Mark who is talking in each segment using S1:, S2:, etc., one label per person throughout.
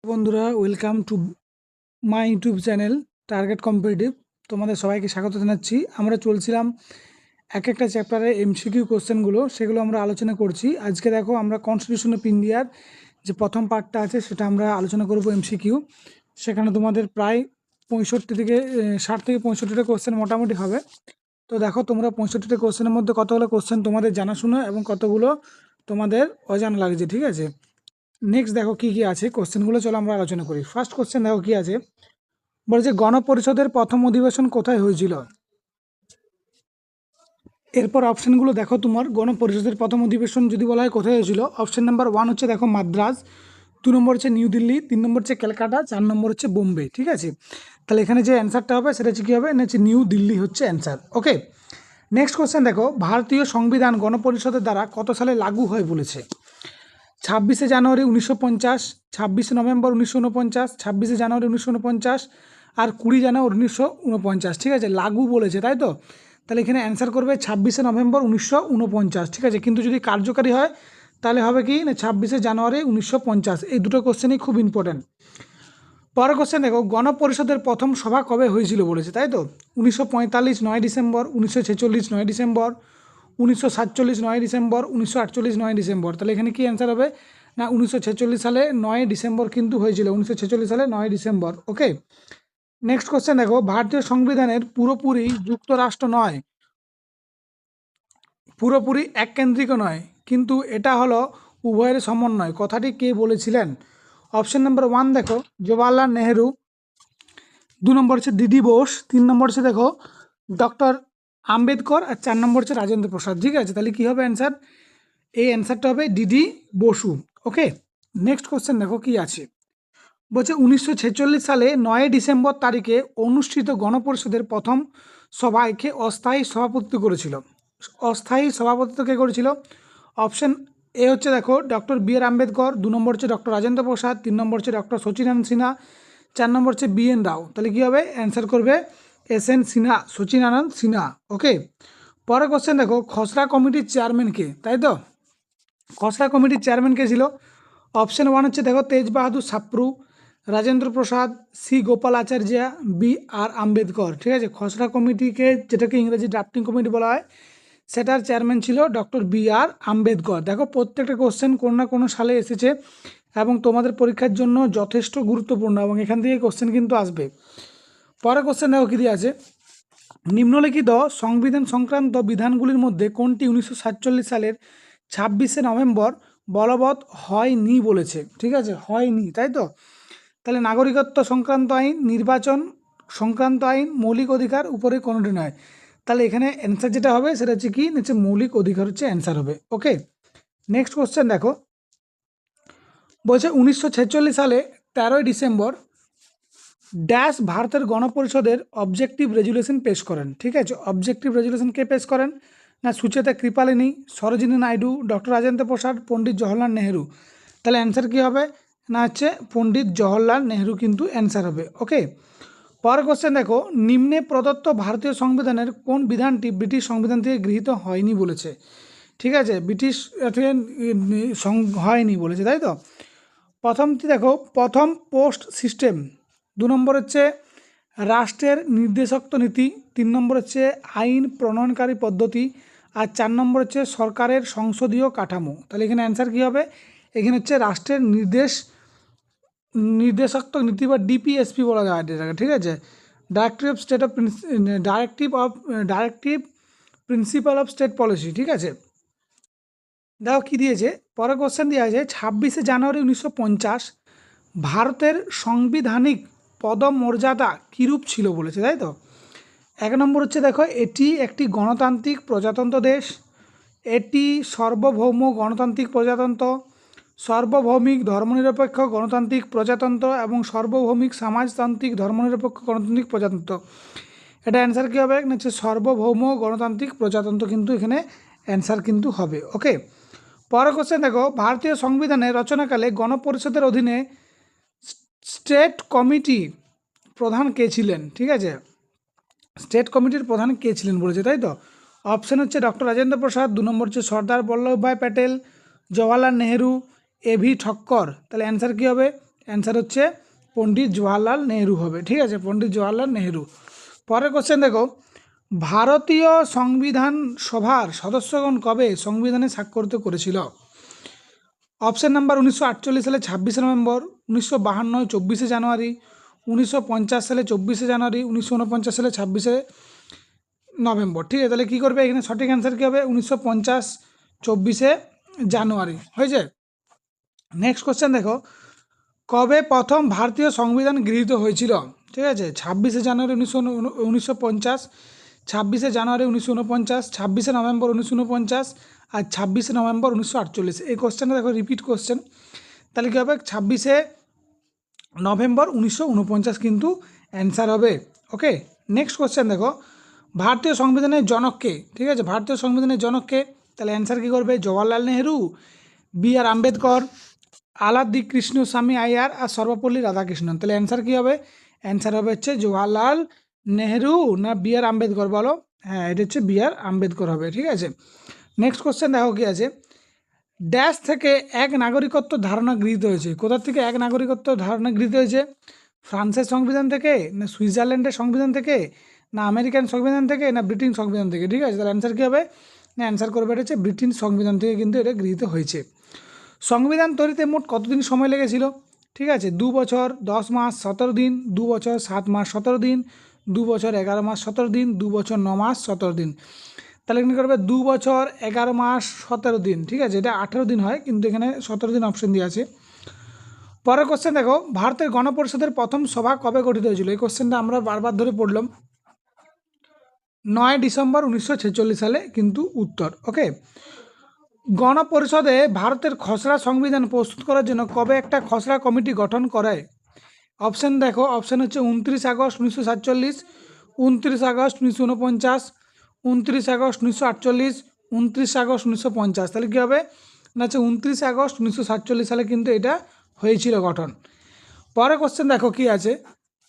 S1: বন্ধুরা, welcome to my YouTube channel target competitive. তোমাদের সবাইকে স্বাগত জানাচ্ছি। আমরা চলছিলাম এক একটা চ্যাপ্টারের এমসিকিউ কোশ্চেনগুলো, সেগুলো আমরা আলোচনা করছি। আজকে দেখো আমরা কনস্টিটিউশন অফ ইন্ডিয়ার যে প্রথম পার্টটা আছে সেটা আমরা আলোচনা করব এমসিকিউ। সেখানে তোমাদের প্রায় 60 থেকে 65টা কোশ্চেন মোটামুটি হবে। তো দেখো, তোমরা 65টা কোশ্চেনের মধ্যে কতগুলো কোশ্চেন তোমাদের জানাশোনা এবং কতগুলো তোমাদের অজানা লাগছে, ঠিক আছে? নেক্সট দেখো কি কি আছে কোশ্চেনগুলো, চলো আমরা আলোচনা করি। ফার্স্ট কোশ্চেন দেখো কি আছে, বলেছে গণপরিষদের প্রথম অধিবেশন কোথায় হয়েছিল। এরপর অপশানগুলো দেখো, তোমার গণপরিষদের প্রথম অধিবেশন যদি বলা হয় কোথায় হয়েছিল, অপশান নাম্বার 1 হচ্ছে দেখো মাদ্রাজ, 2 নম্বর হচ্ছে নিউ দিল্লি, 3 নম্বর হচ্ছে ক্যালকাটা, 4 নম্বর হচ্ছে বোম্বে। ঠিক আছে, তাহলে এখানে যে অ্যান্সারটা হবে সেটা হচ্ছে কী হবে, না হচ্ছে নিউ দিল্লি হচ্ছে অ্যান্সার। ওকে, নেক্সট কোশ্চেন দেখো, ভারতীয় সংবিধান গণপরিষদের দ্বারা কত সালে লাগু হয় বলেছে। 26শে জানুয়ারি 1950, 26শে নভেম্বর 1949, 26শে জানুয়ারি 1949 আর 20 জানুয়ারি 1949। ঠিক আছে, লাগু বলেছে তাই তো, তাহলে এখানে অ্যান্সার করবে 26শে নভেম্বর 1949। ঠিক আছে, কিন্তু যদি কার্যকারী হয় তাহলে হবে কি না 26শে জানুয়ারি 1950। এই দুটো কোশ্চেনই খুব ইম্পর্ট্যান্ট। পরের কোশ্চেন দেখো, গণপরিষদের প্রথম সভা কবে হয়েছিল বলেছে, তাই তো 1945 9 ডিসেম্বর, 1946 9 ডিসেম্বর, 1947 9 ডিসেম্বর, 1948 9 ডিসেম্বর। তাহলে এখানে কি অ্যান্সার হবে না 1946 সালে 9 ডিসেম্বর কিন্তু হয়েছিল, 1946 সালে 9 ডিসেম্বর। ওকে, নেক্সট কোশ্চেন দেখো, ভারতীয় সংবিধানের পুরোপুরি যুক্তরাষ্ট্র নয়, পুরোপুরি এককেন্দ্রিক নয়, কিন্তু এটা হলো উভয়ের সমন্বয়, কথাটি কে বলেছিলেন। অপশন নাম্বার 1 দেখো জওয়াহরলাল নেহেরু, 2 নম্বর হচ্ছে দিদি বোস, 3 নম্বর হচ্ছে দেখো ডক্টর আম্বেদকর আর 4 নম্বর হচ্ছে রাজেন্দ্র প্রসাদ। ঠিক আছে, তাহলে কী হবে অ্যান্সার, এই অ্যান্সারটা হবে ডিডি বসু। ওকে, নেক্সট কোশ্চেন দেখো কি আছে, বলছে 1946 সালে 9 ডিসেম্বর তারিখে অনুষ্ঠিত গণপরিষদের প্রথম সভাকে অস্থায়ী সভাপতিত্ব করেছিল। অস্থায়ী সভাপতিত্ব কে করেছিল, অপশন এ হচ্ছে দেখো ডক্টর বি.আর. আম্বেদকর, 2 নম্বর হচ্ছে ডক্টর রাজেন্দ্র প্রসাদ, 3 নম্বর হচ্ছে ডক্টর সচিনারায়ণ সিনহা, 4 নম্বর হচ্ছে বি.এন. রাও। তাহলে কী হবে অ্যান্সার করবে এস.এন. সিনহা, সচিনারায়ণ সিনহা। ওকে, পরের কোশ্চেন দেখো, খসড়া কমিটির চেয়ারম্যান কে, তাই তো খসড়া কমিটির চেয়ারম্যান কে ছিল। অপশন 1 হচ্ছে দেখো তেজ বাহাদুর সাপ্রু, রাজেন্দ্র প্রসাদ, সি গোপালাচার্য, বি.আর. আম্বেদকর। ঠিক আছে, খসড়া কমিটিকে যেটাকে ইংরেজি ড্রাফটিং কমিটি বলা হয় সেটার চেয়ারম্যান ছিল ডক্টর বি.আর. আম্বেদকর। দেখো, প্রত্যেকটা কোশ্চেন কোনো না কোনো সালে এসেছে এবং তোমাদের পরীক্ষার জন্য যথেষ্ট গুরুত্বপূর্ণ এবং এখান থেকে কোশ্চেন কিন্তু আসবে। পরের কোশ্চেন দেখো কী দিয়ে আছে, নিম্নলিখিত সংবিধান সংক্রান্ত বিধানগুলির মধ্যে কোনটি 1947 সালের 26শে নভেম্বর বলবৎ হয়নি বলেছে। ঠিক আছে, হয়নি তাই তো, তাহলে নাগরিকত্ব সংক্রান্ত আইন, নির্বাচন সংক্রান্ত আইন, মৌলিক অধিকার, উপরে কোনোটি নয়। তাহলে এখানে অ্যান্সার যেটা হবে সেটা হচ্ছে কি হচ্ছে মৌলিক অধিকার হচ্ছে অ্যান্সার হবে। ওকে, নেক্সট কোশ্চেন দেখো, বলছে 1946 সালে 13ই ডিসেম্বর ড্যাশ ভারতের গণপরিষদের অবজেক্টিভ রেজুলেশন পেশ করেন। ঠিক আছে, অবজেক্টিভ রেজুলেশন কে পেশ করেন না সুচেতা কৃপালিনী, সরোজিনী নাইডু, ডক্টর রাজেন্দ্র প্রসাদ, পণ্ডিত জওহরলাল নেহেরু। তাহলে অ্যান্সার কী হবে না হচ্ছে পণ্ডিত জওহরলাল নেহেরু কিন্তু অ্যান্সার হবে। ওকে, পরের কোশ্চেন দেখো, নিম্নে প্রদত্ত ভারতীয় সংবিধানের কোন বিধানটি ব্রিটিশ সংবিধান থেকে গৃহীত হয়নি বলেছে। ঠিক আছে, ব্রিটিশ থেকে হয়নি বলেছে তাই তো। প্রথমটি দেখো, প্রথম পোস্ট সিস্টেম, 2 নম্বর হচ্ছে রাষ্ট্রের নির্দেশক নীতি, 3 নম্বর হচ্ছে আইন প্রণয়নকারী পদ্ধতি আর 4 নম্বর হচ্ছে সরকারের সংসদীয় কাঠামো। তাহলে এখানে অ্যান্সার কী হবে, এখানে হচ্ছে রাষ্ট্রের নির্দেশাত্মক নীতি বা ডিপিএসপি বলা যায় এটাকে। ঠিক আছে, directive principle of state policy. ঠিক আছে, দেখো কী দিয়েছে, পরের কোশ্চেন দেওয়া আছে 26শে জানুয়ারি 1950 ভারতের সাংবিধানিক পদমর্যাদা কীরূপ ছিল বলেছে, তাই তো। 1 নম্বর হচ্ছে দেখো এটি একটি গণতান্ত্রিক প্রজাতন্ত্র দেশ, এটি সার্বভৌম গণতান্ত্রিক প্রজাতন্ত্র, সার্বভৌমিক ধর্মনিরপেক্ষ গণতান্ত্রিক প্রজাতন্ত্র এবং সার্বভৌমিক সমাজতান্ত্রিক ধর্মনিরপেক্ষ গণতান্ত্রিক প্রজাতন্ত্র। এটা অ্যান্সার কী হবে হচ্ছে সার্বভৌম গণতান্ত্রিক প্রজাতন্ত্র কিন্তু এখানে অ্যান্সার কিন্তু হবে। ওকে, পরের কোশ্চেন দেখো, ভারতীয় সংবিধানের রচনাকালে গণপরিষদের অধীনে স্টেট কমিটি প্রধান কে ছিলেন। ঠিক আছে, স্টেট কমিটির প্রধান কে ছিলেন বলেছে তাই তো। অপশান হচ্ছে ডক্টর রাজেন্দ্র প্রসাদ, 2 নম্বর হচ্ছে সর্দার বল্লভভাই প্যাটেল, জওয়াহরলাল নেহেরু, এভি ঠক্কর। তাহলে অ্যান্সার কী হবে, অ্যান্সার হচ্ছে পণ্ডিত জওয়াহরলাল নেহেরু হবে। ঠিক আছে, পণ্ডিত জওয়াহরলাল নেহেরু। পরের কোশ্চেন দেখো, ভারতীয় সংবিধান সভার সদস্যগণ কবে সংবিধানে স্বাক্ষরিত করেছিল? অপশান নাম্বার 1948 সালে 26 নভেম্বর, 1952 24 জানুয়ারি, 1950 সালে 24 জানুয়ারি, 1949 সালে 26 নভেম্বর। ঠিক আছে, তাহলে কী করবে এখানে, সঠিক অ্যান্সার কী হবে? 1950 24 জানুয়ারি হয়েছে। নেক্সট কোশ্চেন দেখো, কবে প্রথম ভারতীয় সংবিধান গৃহীত হয়েছিল? ঠিক আছে, 26 জানুয়ারি 1950, 26 জানুয়ারি 1949, 26 নভেম্বর 1949 আর 26 নভেম্বর 1948। এই কোশ্চেনটা দেখো রিপিট কোশ্চেন, তাহলে কী হবে? 26 নভেম্বর 1949 কিন্তু অ্যান্সার হবে। ওকে, নেক্সট কোশ্চেন দেখো, ভারতীয় সংবিধানের জনককে? ঠিক আছে, ভারতীয় সংবিধানের জনককে? তাহলে অ্যান্সার কী করবে? জওয়াহরলাল নেহেরু, বি.আর. আম্বেদকর, আলাদি কৃষ্ণ স্বামী আইয়ার আর সর্বপল্লী রাধাকৃষ্ণন। তাহলে অ্যান্সার কী হবে? অ্যান্সার হবে হচ্ছে জওয়াহরলাল নেহেরু না বি.আর. আম্বেদকর বলো? হ্যাঁ, এটা হচ্ছে বি.আর. আম্বেদকর হবে। ঠিক আছে, নেক্সট কোশ্চেন দেখো কী আছে, ড্যাশ থেকে এক নাগরিকত্ব ধারণা গৃহীত হয়েছে? কোথা থেকে এক নাগরিকত্ব ধারণা গৃহীত হয়েছে? ফ্রান্সের সংবিধান থেকে, না সুইজারল্যান্ডের সংবিধান থেকে, না আমেরিকান সংবিধান থেকে, না ব্রিটিশ সংবিধান থেকে? ঠিক আছে, তাহলে অ্যান্সার কী হবে? না অ্যান্সার করবে এটা হচ্ছে ব্রিটিশ সংবিধান থেকে কিন্তু এটা গৃহীত হয়েছে। সংবিধান তৈরিতে মোট কতদিন সময় লেগেছিল? ঠিক আছে, 2 বছর 10 মাস 17 দিন, 2 বছর 7 মাস 17 দিন, 2 বছর 11 মাস 17 দিন, 2 বছর 9 মাস 17 দিন। তাহলে এখানে করবে 2 বছর 11 মাস 17 দিন। ঠিক আছে, এটা 18 দিন হয় কিন্তু এখানে 17 দিন অপশন দিয়ে আছে। পরের কোশ্চেন দেখো, ভারতের গণপরিষদের প্রথম সভা কবে গঠিত হয়েছিল? এই কোশ্চেনটা আমরা বারবার ধরে পড়লাম। 9 ডিসেম্বর 1946 সালে কিন্তু উত্তর। ওকে, গণপরিষদে ভারতের খসড়া সংবিধান প্রস্তুত করার জন্য কবে একটা খসড়া কমিটি গঠন করে? অপশান দেখো, অপশান হচ্ছে 29 আগস্ট 1947, 29 আগস্ট 1949, 29 আগস্ট 1948, 29 আগস্ট 1950। তাহলে কী হবে? না হচ্ছে 29 আগস্ট 1947 সালে কিন্তু এটা হয়েছিল গঠন। পরে কোশ্চেন দেখো কি আছে,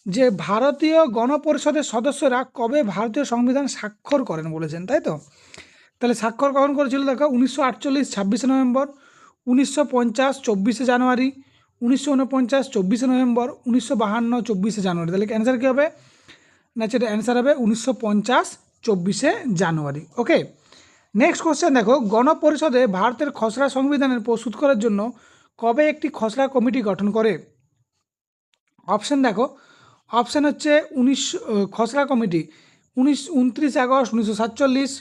S1: যে ভারতীয় গণপরিষদের সদস্যরা কবে ভারতীয় সংবিধান স্বাক্ষর করেন বলেছেন, তাই তো? তাহলে স্বাক্ষর কখন করেছিল দেখো, 1948 26 নভেম্বর, 1950 24 জানুয়ারি, 1949 24 নভেম্বর, 1952 24 জানুয়ারি। তাহলে অ্যান্সার কী হবে? না সেটা অ্যান্সার হবে 1950 24 জানুয়ারি। ওকে, নেক্সট কোশ্চেন দেখো, গণপরিষদে ভারতের খসড়া সংবিধানের প্রস্তুত করার জন্য কবে একটি খসড়া কমিটি গঠন করে? অপশান দেখো, অপশান হচ্ছে খসড়া কমিটি 29 আগস্ট 1947,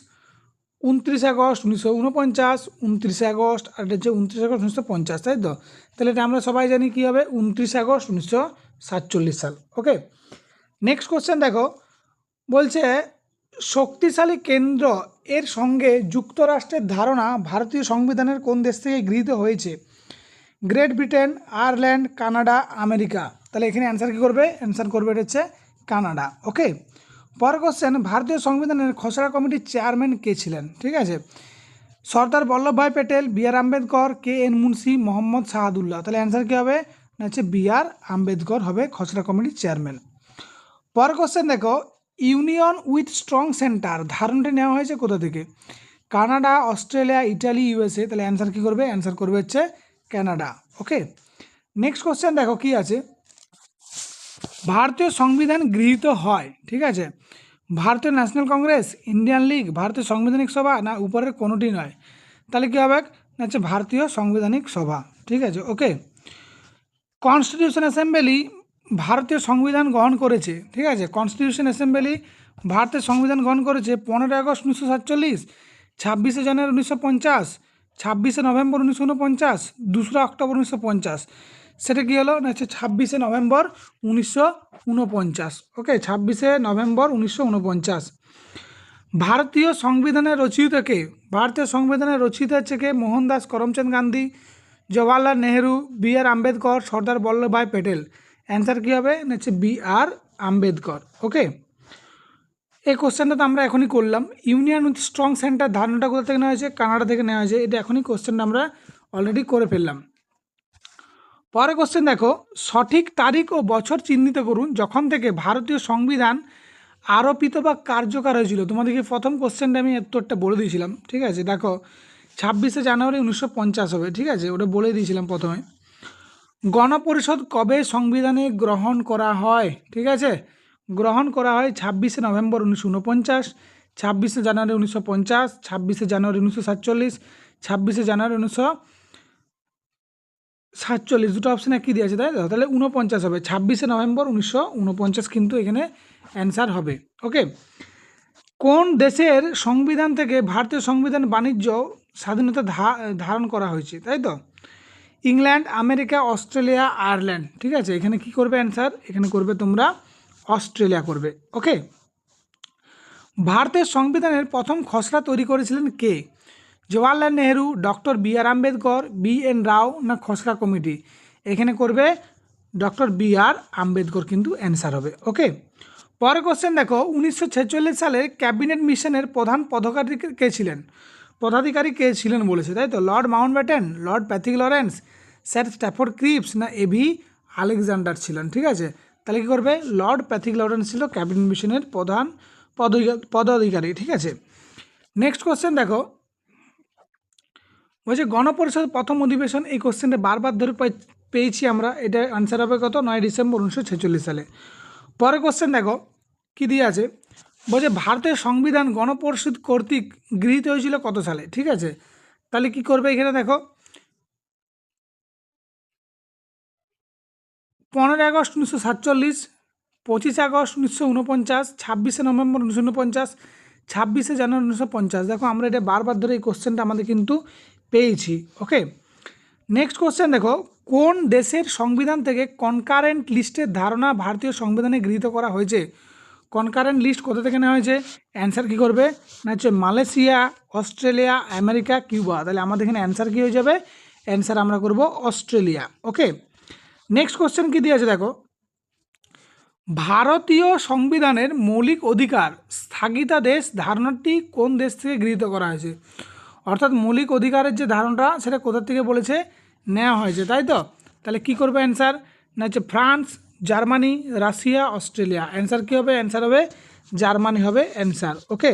S1: 29 আগস্ট 1949, 29 আগস্ট আর এটা হচ্ছে 29 আগস্ট 1950, তাই তো? তাহলে এটা আমরা সবাই জানি কী হবে, 29 আগস্ট 1947 সাল। ওকে, নেক্সট কোশ্চেন দেখো, বলছে শক্তিশালী কেন্দ্র এর সঙ্গে যুক্তরাষ্ট্রের ধারণা ভারতীয় সংবিধানের কোন দেশ থেকে গৃহীত হয়েছে? Great Britain, Ireland, Canada, America. তাহলে এখানে অ্যান্সার কী করবে? অ্যান্সার করবে এটা হচ্ছে কানাডা। ওকে, পরের কোশ্চেন, ভারতীয় সংবিধানের খসড়া কমিটির চেয়ারম্যান কে ছিলেন? ঠিক আছে, সর্দার বল্লভভাই প্যাটেল, বি.আর. আম্বেদকর, কে.এন. মুন্সি, মোহাম্মদ শাহাদুল্লাহ। তাহলে অ্যান্সার কী হবে? না হচ্ছে বি.আর. আম্বেদকর হবে খসড়া কমিটির চেয়ারম্যান। পরের কোশ্চেন দেখো, ইউনিয়ন উইথ স্ট্রং সেন্টার ধারণাটি নেওয়া হয়েছে কোথা থেকে? Canada, Australia, Italy, USA. তাহলে অ্যান্সার কী করবে? অ্যান্সার করবে হচ্ছে কানাডা। ওকে, নেক্সট কোশ্চেন দেখো কি আছে, ভারতীয় সংবিধান গৃহীত হয়, ঠিক আছে, ভারতীয় ন্যাশনাল কংগ্রেস, ইন্ডিয়ান লীগ, ভারতীয় সাংবিধানিক সভা, না উপরের কোনোটি নয়? তাহলে কী হবে? না হচ্ছে ভারতীয় সাংবিধানিক সভা। ঠিক আছে, ওকে, কনস্টিটিউশন অ্যাসেম্বলি ভারতীয় সংবিধান গ্রহণ করেছে। ঠিক আছে, কনস্টিটিউশন অ্যাসেম্বলি ভারতের সংবিধান গ্রহণ করেছে 15 আগস্ট 1947, 26 জানুয়ারি 1950, 26 নভেম্বর 1949, 2 অক্টোবর 1950। সেটা কী হলো? না হচ্ছে 26 নভেম্বর 1949। ওকে, 26 নভেম্বর 1949। ভারতীয় সংবিধানের রচয়িতা কে? ভারতীয় সংবিধানের রচয়িতা হচ্ছে কে? মোহনদাস করমচাঁদ গান্ধী, জওয়াহরলাল নেহেরু, বি.আর. আম্বেদকর, সর্দার বল্লভভাই প্যাটেল। অ্যান্সার কী হবে? না হচ্ছে বি.আর. আম্বেদকর। ওকে, এই কোশ্চেনটা তো আমরা এখনই করলাম। ইউনিয়ন উইথ স্ট্রং সেন্টার ধারণাটা কোথা থেকে নেওয়া হয়েছে? কানাডা থেকে নেওয়া হয়েছে। এটা এখনই কোশ্চেনটা আমরা অলরেডি করে ফেললাম। পরে কোশ্চেন দেখো, সঠিক তারিখ ও বছর চিহ্নিত করুন যখন থেকে ভারতীয় সংবিধান আরোপিত বা কার্যকর হয়েছিল। তোমাদেরকে প্রথম কোশ্চেনটা আমি উত্তরটা বলে দিয়েছিলাম। ঠিক আছে, দেখো 26 জানুয়ারি 1950 হবে। ঠিক আছে, ওটা বলে দিয়েছিলাম প্রথমে। গণপরিষদ কবে সংবিধানে গ্রহণ করা হয়? ঠিক আছে, গ্রহণ করা হয় 26শে নভেম্বর 1949, 26শে জানুয়ারি 1950, 26শে জানুয়ারি 1947, 26শে জানুয়ারি 1947। দুটো অপশানে কি দিয়েছে, তাই তো? তাহলে 49 হবে, 26শে নভেম্বর 1949 কিন্তু এখানে অ্যান্সার হবে। ওকে, কোন দেশের সংবিধান থেকে ভারতীয় সংবিধান বাণিজ্য স্বাধীনতা ধারণ করা হয়েছে, তাই তো? England, America, Australia, Ireland. ঠিক আছে, এখানে কি করবে অ্যান্সার? এখানে করবে তোমরা অস্ট্রেলিয়া করবে। ওকে, ভারতের সংবিধানের প্রথম খসড়া তৈরি করেছিলেন কে? জওয়াহরলাল নেহেরু, ডক্টর বি আর আম্বেদকর, বি এন রাও, না খসড়া কমিটি? এখানে করবে ডক্টর বি আর আম্বেদকর কিন্তু অ্যান্সার হবে। ওকে, পরের কোশ্চেন দেখো, 1946 সালে ক্যাবিনেট মিশনের প্রধান পদাধিকারী কে ছিলেন বলেছে, তাই তো? Lord Mountbatten, Lord Pethick Lawrence, sir Stafford Cripps, না এভি আলেকজান্ডার ছিলেন? ঠিক আছে, তাহলে কী করবে? লর্ড প্যাথিক লরেন্স ছিল ক্যাবিনেট মিশনের প্রধান পদাধিকারী। ঠিক আছে, নেক্সট কোশ্চেন দেখো, বলছে গণপরিষদ প্রথম অধিবেশন, এই কোশ্চেনটা বারবার ধরে পেয়েছি আমরা, এটা আনসার হবে কত? 9 ডিসেম্বর 1946 সালে। পরের কোশ্চেন দেখো কী দিয়ে আছে, বলছে ভারতের সংবিধান গণপরিষদ কর্তৃক গৃহীত হয়েছিল কত সালে? ঠিক আছে, তাহলে কি করবে? এখানে দেখো 15 আগস্ট 1947, 25 আগস্ট 1949, 26শে নভেম্বর 1949, 26শে জানুয়ারি 1950। দেখো আমরা এটা বারবার ধরে এই কোশ্চেনটা আমাদের কিন্তু পেয়েছি। ওকে, নেক্সট কোশ্চেন দেখো, কোন দেশের সংবিধান থেকে কনকারেন্ট লিস্টের ধারণা ভারতীয় সংবিধানে গৃহীত করা হয়েছে? কনকারেন্ট লিস্ট কোথা থেকে নেওয়া হয়েছে? অ্যান্সার কী করবে? না হচ্ছে মালয়েশিয়া, অস্ট্রেলিয়া, আমেরিকা, কিউবা। তাহলে আমাদের এখানে অ্যান্সার কী হয়ে যাবে? অ্যান্সার আমরা করব অস্ট্রেলিয়া। ওকে, নেক্সট কোশ্চেন কী দিয়েছে দেখো, ভারতীয় সংবিধানের মৌলিক অধিকার স্থগিতাদেশ ধারণাটি কোন দেশ থেকে গৃহীত করা হয়েছে? অর্থাৎ মৌলিক অধিকারের যে ধারণাটা সেটা কোথা থেকে বলেছে নেওয়া হয়েছে, তাই তো? তাহলে কি করবে অ্যান্সার? না হচ্ছে France, Germany, Russia, Australia. Answer কী হবে? অ্যান্সার হবে জার্মানি হবে অ্যান্সার। ওকে,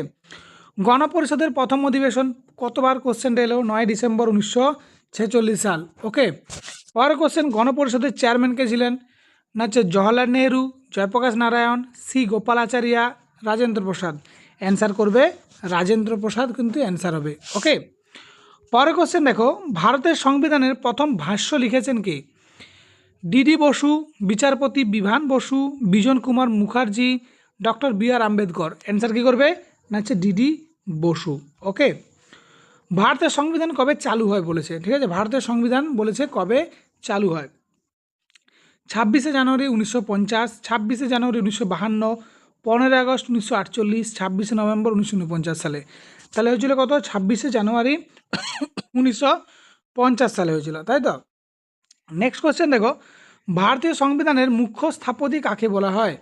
S1: গণপরিষদের প্রথম অধিবেশন কতবার? কোশ্চেনটা এলো 9 ডিসেম্বর 1946 সাল। ওকে, পরের কোশ্চেন, গণপরিষদের চেয়ারম্যান কে ছিলেন? না হচ্ছে জওহরলাল নেহেরু, জয়প্রকাশ নারায়ণ, সি গোপালাচারিয়া, রাজেন্দ্র প্রসাদ। অ্যান্সার করবে রাজেন্দ্র প্রসাদ কিন্তু অ্যান্সার হবে। ওকে, পরের কোশ্চেন দেখো, ভারতের সংবিধানের প্রথম ভাষ্য লিখেছেন কে? ডিডি বসু, বিচারপতি বিভান বসু, বিজন কুমার মুখার্জি, ডক্টর বি আর আম্বেদকর। অ্যান্সার কী করবে? না হচ্ছে ডিডি বসু। ওকে, ভারতের সংবিধান কবে চালু হয় বলেছে? ঠিক আছে, ভারতের সংবিধান বলেছে কবে চালু হয়। 26শে জানুয়ারি 1950, 26শে জানুয়ারি 1952, 15 আগস্ট 1948, 26শে নভেম্বর 1949 সালে। তাহলে হয়েছিল কত? 26শে জানুয়ারি 1950 সালে হয়েছিল, তাই তো? নেক্সট কোশ্চেন দেখো, ভারতীয় সংবিধানের মুখ্য স্থপতি কাকে বলা হয়?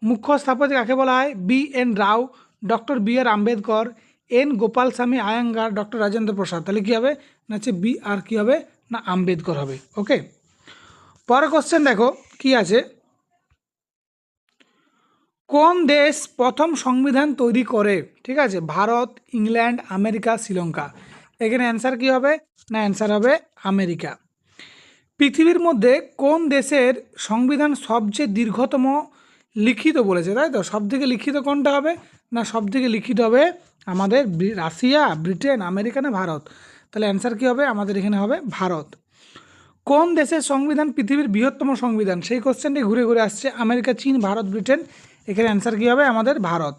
S1: মুখ্য স্থপতি কাকে বলা হয়? বি এন রাও, ডক্টর বি আর আম্বেদকর, এন গোপালস্বামী আয়াঙ্গার, ডক্টর রাজেন্দ্র প্রসাদ। তাহলে কী হবে? না হচ্ছে বি আর কী হবে? না আম্বেদকর হবে। ওকে, পরের কোশ্চেন দেখো কি আছে, কোন দেশ প্রথম সংবিধান তৈরি করে? ঠিক আছে, ভারত, ইংল্যান্ড, আমেরিকা, শ্রীলঙ্কা। এখানে অ্যান্সার কী হবে? না অ্যান্সার হবে আমেরিকা। পৃথিবীর মধ্যে কোন দেশের সংবিধান সবচেয়ে দীর্ঘতম লিখিত বলেছে, তাই তো? সব থেকে লিখিত কোনটা হবে? না সব থেকে লিখিত হবে আমাদের রাশিয়া, ব্রিটেন, আমেরিকা, না ভারত? তাহলে অ্যান্সার কী হবে? আমাদের এখানে হবে ভারত। কোন দেশের সংবিধান পৃথিবীর বৃহত্তম সংবিধান? সেই কোশ্চেনটি ঘুরে ঘুরে আসছে, আমেরিকা, চীন, ভারত, ব্রিটেন। এখানে অ্যান্সার কী হবে? আমাদের ভারত।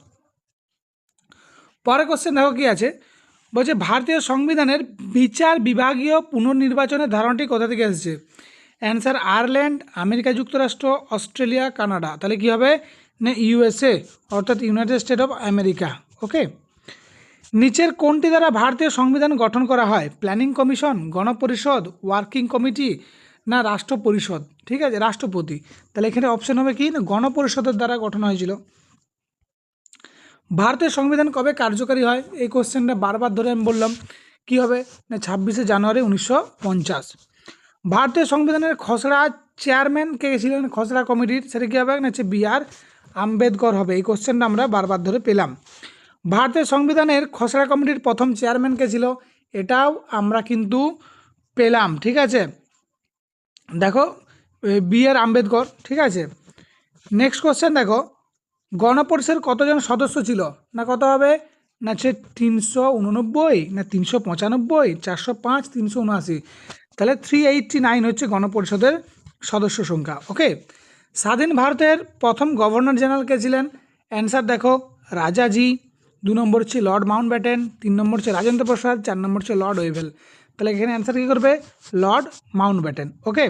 S1: পরের কোশ্চেন দেখো কী আছে, বলছে ভারতীয় সংবিধানের বিচার বিভাগীয় পুনর্নির্বাচনের ধারণাটি কোথা থেকে এসেছে? অ্যান্সার আয়ারল্যান্ড, আমেরিকা যুক্তরাষ্ট্র, অস্ট্রেলিয়া, কানাডা। তাহলে কী হবে? না ইউএসএ, অর্থাৎ ইউনাইটেড স্টেট অফ আমেরিকা। ওকে, নিচের কোনটি দ্বারা ভারতীয় সংবিধান গঠন করা হয়? প্ল্যানিং কমিশন, গণপরিষদ, ওয়ার্কিং কমিটি, না রাষ্ট্র পরিষদ? ঠিক আছে, রাষ্ট্রপতি। তাহলে এখানে অপশন হবে কি? না গণপরিষদের দ্বারা গঠন হয়েছিল। ভারতের সংবিধান কবে কার্যকারী হয়? এই কোশ্চেনটা বারবার ধরে আমি বললাম, কি হবে? না 26শে জানুয়ারি 1950। ভারতীয় সংবিধানের খসড়া চেয়ারম্যান কে ছিলেন খসড়া কমিটির? সেটা কী হবে? না হচ্ছে বি আর আম্বেদকর হবে। এই কোশ্চেনটা আমরা বারবার ধরে পেলাম। ভারতের সংবিধানের খসড়া কমিটির প্রথম চেয়ারম্যান কে ছিল? এটাও আমরা কিন্তু পেলাম। ঠিক আছে, দেখো বি.আর. আম্বেদকর। ঠিক আছে, নেক্সট কোশ্চেন দেখো, গণপরিষদের কতজন সদস্য ছিল? না কত হবে? না হচ্ছে 389, না 395, 405, 379। তাহলে 389 হচ্ছে গণপরিষদের সদস্য সংখ্যা। ওকে, স্বাধীন ভারতের প্রথম গভর্নর জেনারেল কে ছিলেন? অ্যান্সার দেখো, রাজাজি। 2 নম্বর হচ্ছে লর্ড মাউন্টব্যাটেন, 3 নম্বর হচ্ছে রাজেন্দ্র প্রসাদ, 4 নম্বর হচ্ছে লর্ড ওয়েভেল। তাহলে এখানে অ্যান্সার কী করবে? Lord Mountbatten. ওকে,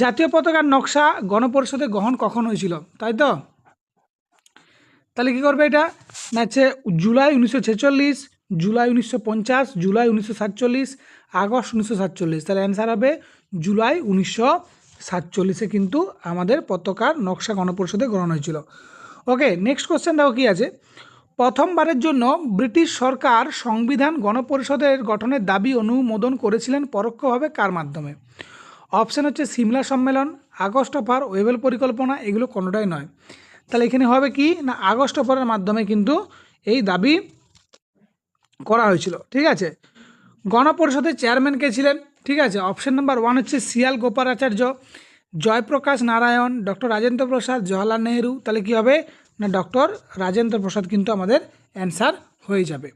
S1: জাতীয় পতাকার নকশা গণপরিষদে গ্রহণ কখন হয়েছিল? তাই তো, তাহলে কী করবে এটা? না হচ্ছে জুলাই 1946, জুলাই 1950, জুলাই 1947, আগস্ট 1947। তাহলে অ্যান্সার হবে জুলাই 1947 কিন্তু আমাদের পতাকার নকশা গণপরিষদে গ্রহণ হয়েছিল। ওকে, নেক্সট কোশ্চেন দেখো কী আছে। প্রথমবারের জন্য ব্রিটিশ সরকার সংবিধান গণপরিষদের গঠনের দাবি অনুমোদন করেছিলেন পরোক্ষভাবে কার মাধ্যমে? অপশান হচ্ছে সিমলা সম্মেলন, আগস্ট অফার, ওয়েভেল পরিকল্পনা, এগুলো কোনোটাই নয়। তাহলে এখানে হবে কি না, আগস্ট অফারের মাধ্যমে কিন্তু এই দাবি করা হয়েছিল। ঠিক আছে, গণপরিষদের চেয়ারম্যান কে ছিলেন? ঠিক আছে, অপশান নাম্বার 1 হচ্ছে সিয়াল গোপালাচার্য, জয়প্রকাশ নারায়ণ, ডক্টর রাজেন্দ্র প্রসাদ, জওয়াহরলাল নেহেরু। তাহলে কী হবে না, ডক্টর রাজেন্দ্র প্রসাদ কিন্তু আমাদের অ্যান্সার হয়ে যাবে।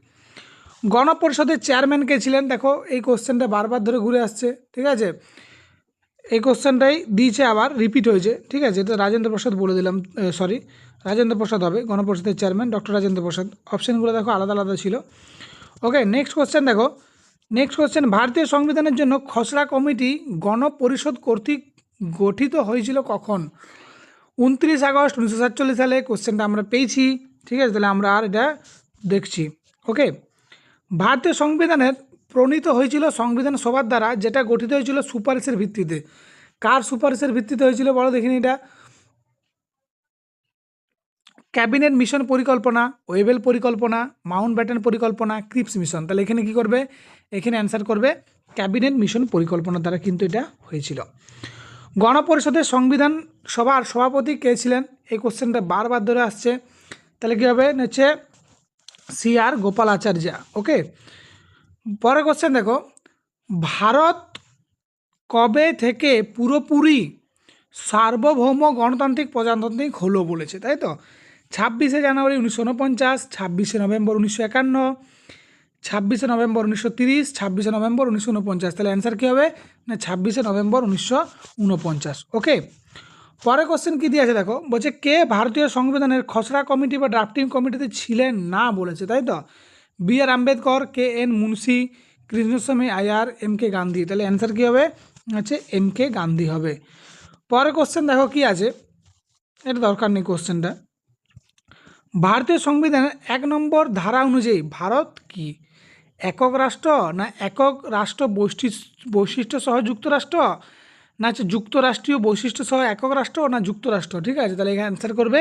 S1: গণপরিষদের চেয়ারম্যান কে ছিলেন? দেখো এই কোশ্চেনটা বারবার ধরে ঘুরে আসছে। ঠিক আছে, এই কোশ্চেনটাই দিয়েছে, আবার রিপিট হয়েছে। ঠিক আছে, এটা রাজেন্দ্র প্রসাদ বলে দিলাম, সরি রাজেন্দ্র প্রসাদ হবে গণপরিষদের চেয়ারম্যান, ডক্টর রাজেন্দ্র প্রসাদ। অপশানগুলো দেখো আলাদা আলাদা ছিল। ওকে, নেক্সট কোশ্চেন দেখো, নেক্সট কোশ্চেন, ভারতীয় সংবিধানের জন্য খসড়া কমিটি গণপরিষদ কর্তৃক গঠিত হয়েছিল কখন? 29 আগস্ট 1947 সালে। কোশ্চেনটা আমরা পেয়েছি। ঠিক আছে, তাহলে আমরা আর এটা দেখছি। ওকে, ভারতীয় সংবিধানের প্রণীত হয়েছিল সংবিধান সভার দ্বারা, যেটা গঠিত হয়েছিল সুপারিশের ভিত্তিতে। কার সুপারিশের ভিত্তিতে হয়েছিল বলো দেখিনি এটা? ক্যাবিনেট মিশন পরিকল্পনা, ওয়েভেল পরিকল্পনা, মাউন্টব্যাটেন পরিকল্পনা, ক্রিপস মিশন। তাহলে এখানে কি করবে? এখানে অ্যান্সার করবে ক্যাবিনেট মিশন পরিকল্পনা দ্বারা কিন্তু এটা হয়েছিল। গণপরিষদের সংবিধান সভার সভাপতি কে ছিলেন? এই কোশ্চেনটা বারবার ধরে আসছে। তাহলে কী হবে? হচ্ছে সি.আর. গোপালাচার্য। ওকে, পরের কোশ্চেন দেখো, ভারত কবে থেকে পুরোপুরি সার্বভৌম গণতান্ত্রিক প্রজাতান্ত্রিক হলো বলেছে? তাই তো, 26শে জানুয়ারি 1949, 26শে নভেম্বর 1951, 26শে নভেম্বর 1930, 26শে নভেম্বর 1949। তাহলে অ্যান্সার কী হবে না, 26শে নভেম্বর 1949। ওকে, পরের কোশ্চেন কী দিয়ে আছে দেখো, বলছে কে ভারতীয় সংবিধানের খসড়া কমিটি বা ড্রাফটিং কমিটিতে ছিলেন না বলেছে? তাই তো, বি.আর. আম্বেদকর, কে.এন. মুন্সি, কৃষ্ণস্বামী আয়ার, এম.কে. গান্ধী। তাহলে অ্যান্সার কী হবে? হচ্ছে এম.কে. গান্ধী হবে। পরের কোশ্চেন দেখো কি আছে, এটা দরকার নেই কোশ্চেনটা। ভারতীয় সংবিধানের 1 নম্বর ধারা অনুযায়ী ভারত কি একক রাষ্ট্র, না একক রাষ্ট্র বৈশিষ্ট্য সহ যুক্তরাষ্ট্র, না হচ্ছে যুক্তরাষ্ট্রীয় বৈশিষ্ট্য সহ একক রাষ্ট্র, না যুক্তরাষ্ট্র? ঠিক আছে, তাহলে এখানে অ্যান্সার করবে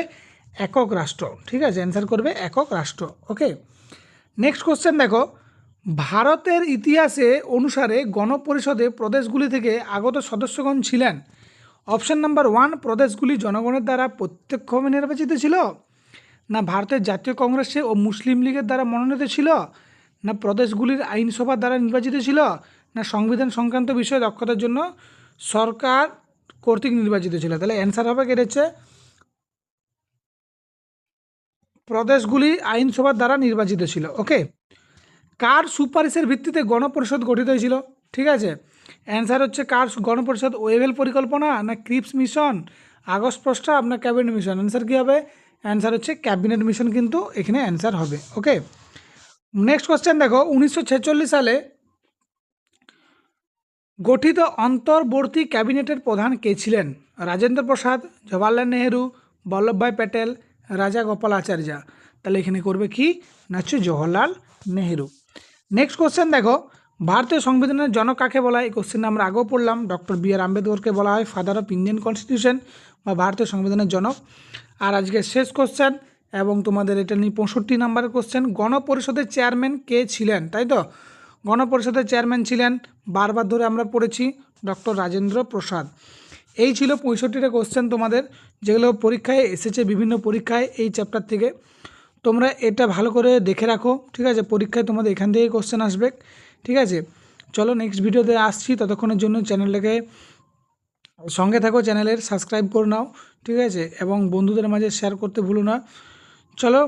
S1: একক রাষ্ট্র। ঠিক আছে, অ্যান্সার করবে একক রাষ্ট্র। ওকে, নেক্সট কোশ্চেন দেখো, ভারতের ইতিহাসে অনুসারে গণপরিষদে প্রদেশগুলি থেকে আগত সদস্যগণ ছিলেন? অপশান নাম্বার 1, প্রদেশগুলি জনগণের দ্বারা প্রত্যক্ষভাবে নির্বাচিত ছিল, না ভারতের জাতীয় কংগ্রেসে ও মুসলিম লীগের দ্বারা মনোনীত ছিল, না প্রদেশগুলির আইনসভার দ্বারা নির্বাচিত ছিল, না সংবিধান সংক্রান্ত বিষয়ে দক্ষতার জন্য সরকার কর্তৃক নির্বাচিত ছিল? তাহলে অ্যান্সার হবে কেটে হচ্ছে প্রদেশগুলি আইনসভার দ্বারা নির্বাচিত ছিল। ওকে, কার সুপারিশের ভিত্তিতে গণপরিষদ গঠিত হয়েছিল? ঠিক আছে, অ্যান্সার হচ্ছে কার গণপরিষদ? ওয়েভেল পরিকল্পনা, না ক্রিপস মিশন, আগস্ট প্রস্তাব, না ক্যাবিনেট মিশন? অ্যান্সার কী হবে? অ্যান্সার হচ্ছে ক্যাবিনেট মিশন কিন্তু এখানে অ্যান্সার হবে। ওকে, নেক্সট কোশ্চেন দেখো, 1946 সালে গঠিত অন্তর্বর্তী ক্যাবিনেটের প্রধান কে ছিলেন? রাজেন্দ্র প্রসাদ, জওয়াহরলাল নেহেরু, বল্লভভাই প্যাটেল, রাজা গোপালাচার্য। তাহলে এখানে করবে কি না হচ্ছে জওহরলাল নেহেরু। নেক্সট কোশ্চেন দেখো, ভারতীয় সংবিধানের জনক কাকে বলা হয়? এই কোশ্চেনটা আমরা আগেও পড়লাম, ডক্টর বি.আর. আম্বেদকরকে বলা হয় ফাদার অফ ইন্ডিয়ান কনস্টিটিউশন বা ভারতীয় সংবিধানের জনক। আর আজকে শেষ কোশ্চেন এবং তোমাদের এটা নিয়ে 65 নম্বরের কোশ্চেন, গণপরিষদের চেয়ারম্যান কে ছিলেন? তাই তো, গণপরিষদের চেয়ারম্যান ছিলেন, বারবার ধরে আমরা পড়েছি, ডক্টর রাজেন্দ্র প্রসাদ। এই ছিল 65টা কোশ্চেন তোমাদের, যেগুলো পরীক্ষায় এসেছে, বিভিন্ন পরীক্ষায় এই চ্যাপ্টার থেকে। তোমরা এটা ভালো করে দেখে রাখো। ঠিক আছে, পরীক্ষায় তোমাদের এখান থেকেই কোশ্চেন আসবে। ঠিক আছে, চলো নেক্সট ভিডিওতে আসছি, ততক্ষণের জন্য চ্যানেলটাকে সঙ্গে থাকো, চ্যানেলের সাবস্ক্রাইব করে নাও, ঠিক আছে, এবং বন্ধুদের মাঝে শেয়ার করতে ভুলো না। চলো